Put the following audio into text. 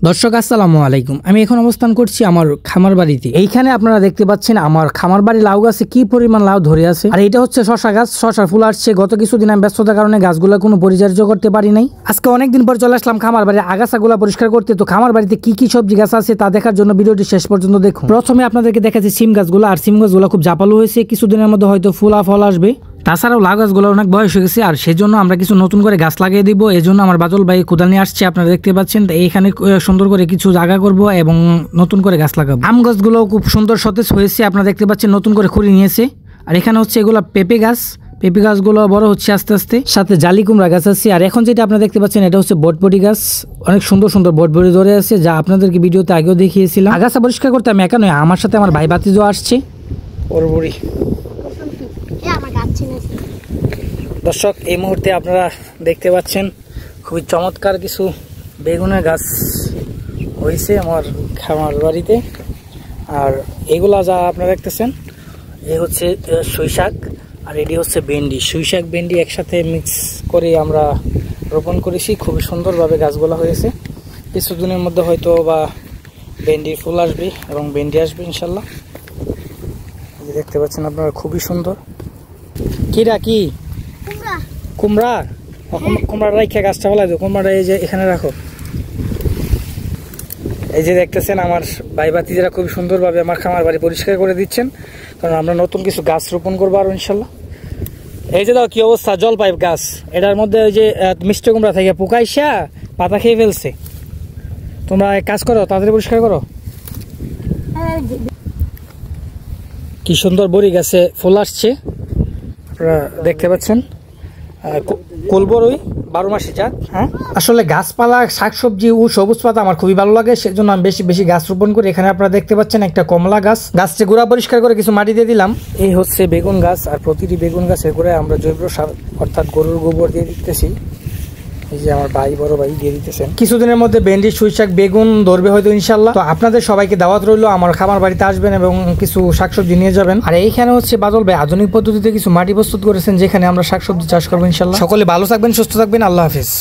দর্শক আসসালামু আলাইকুম। আমি এখন অবস্থান করছি আমার খামার বাড়িতে। এইখানে আপনারা দেখতে পাচ্ছেন আমার খামার বাড়ি লাউ গাছে কি পরিমাণ লাউ ধরে আছে। আর এটা হচ্ছে শশা গাছ, শশার ফুল আসছে। গত কিছুদিন আমি ব্যস্ততার কারণে গাছগুলো কোনো পরিচর্যা করতে পারি নাই। আজকে অনেকদিন পর চলে আসলাম খামার বাড়ি আগাছাগুলো পরিষ্কার করতে। তো খামার বাড়িতে কি কি সবজি গাছ আছে তা দেখার জন্য ভিডিওটি শেষ পর্যন্ত দেখুন। প্রথমে আপনাদেরকে দেখাচ্ছি সিম গাছগুলো। আর সিম গাছগুলো খুব জাপালো হয়েছে, কিছুদিনের মধ্যে হয়তো ফল আসবে। তাছাড়াও লাউ গাছগুলো অনেক বয়স হয়ে গেছে, আর সেই জন্য আমরা কিছু নতুন করে গাছ লাগিয়ে দিব। এই জন্য আমার বাদল ভাই কোদাল নিয়ে আসছে, আপনারা দেখতে পাচ্ছেন। এইখানে সুন্দর করে কিছু জায়গা করব এবং নতুন করে গাছ লাগাবো। আম গাছগুলো খুব সুন্দর সতেজ হয়েছে, আপনারা দেখতে পাচ্ছেন, নতুন করে খুঁড়ি নিয়েছে। আর এখানে হচ্ছে এগুলো পেঁপে গাছ, পেঁপে গাছগুলো বড় হচ্ছে আস্তে আস্তে। সাথে জালি কুমড়া গাছ আছে। আর এখন যেটা আপনারা দেখতে পাচ্ছেন এটা হচ্ছে বটবটি গাছ, অনেক সুন্দর সুন্দর বটবটি ধরে আছে, যা আপনাদেরকে ভিডিওতে আগেও দেখিয়েছিলাম। আগাছা পরিষ্কার করতে আমি একা নয়, আমার সাথে আমার ভাই ভাতিজও আসছে। বড়বড়ি দর্শক, এই মুহূর্তে আপনারা দেখতে পাচ্ছেন খুবই চমৎকার কিছু বেগুনের গাছ হয়েছে আমার খামার বাড়িতে। আর এগুলা যা আপনারা দেখতেছেন এই হচ্ছে সুইশাক, আর এটি হচ্ছে ভেন্ডি। সুইশাক ভেন্ডি একসাথে মিক্স করে আমরা রোপণ করেছি, খুবই সুন্দরভাবে গাছগুলো হয়েছে। কিছুদিনের মধ্যে হয়তো বা ভেন্ডির ফুল আসবে এবং ভেন্ডি আসবে ইনশাল্লাহ। দেখতে পাচ্ছেন আপনারা, খুবই সুন্দর। কিরা কি কুমড়া? কুমড়া রাখা গাছটা বলা যায়, কুমড়াটা এই যে এখানে রাখো। এই যে দেখতেছেন আমার ভাই ভাতিজারা খুব সুন্দরভাবে আমার খামার বাড়ি পরিষ্কার করে দিচ্ছেন, কারণ আমরা নতুন কিছু গাছ রোপণ করবো আরো ইনশাল্লাহ। এই যে দাও কি অবস্থা, জলপাই গাছ, এটার মধ্যে ওই যে মিষ্টি কুমড়া থেকে পোকাইসা পাতা খেয়ে ফেলছে। তোমরা এক কাজ করো, তাড়াতাড়ি পরিষ্কার করো। কি সুন্দর বড়ি গাছে ফুল আসছে, আপনারা দেখতে পাচ্ছেন। কোলবরই 12 মাসি জাত। হ্যাঁ, আসলে গাছপালা, শাকসবজি ও সবুজ পাতা আমার খুবই ভালো লাগে, সেজন্য আমি বেশি বেশি গাছ রোপণ করি। এখানে আপনারা দেখতে পাচ্ছেন একটা কমলা গাছ, গাছটি গোড়া পরিষ্কার করে কিছু মাটি দিয়ে দিলাম। এই হচ্ছে বেগুন গাছ, আর প্রতিটি বেগুন গাছের গোড়ায় আমরা জৈব সার অর্থাৎ গরুর গোবর দিয়ে দিতেছি। এই যে আমার ভাই, বড় ভাই দিয়ে দিতেছেন। কিছুদিনের মধ্যে ভেন্ডি, সুইশাক, বেগুন ধরবে হয়তো ইনশাল্লাহ। তো আপনাদের সবাইকে দাওয়াত রইলো, আমার খামার বাড়িতে আসবেন এবং কিছু শাকসবজি নিয়ে যাবেন। আর এইখানে হচ্ছে বাদল ভাই আধুনিক পদ্ধতিতে কিছু মাটি প্রস্তুত করেছেন, যেখানে আমরা শাকসবজি চাষ করবো ইনশাল্লাহ। সকলে ভালো থাকবেন, সুস্থ থাকবেন, আল্লাহ হাফিজ।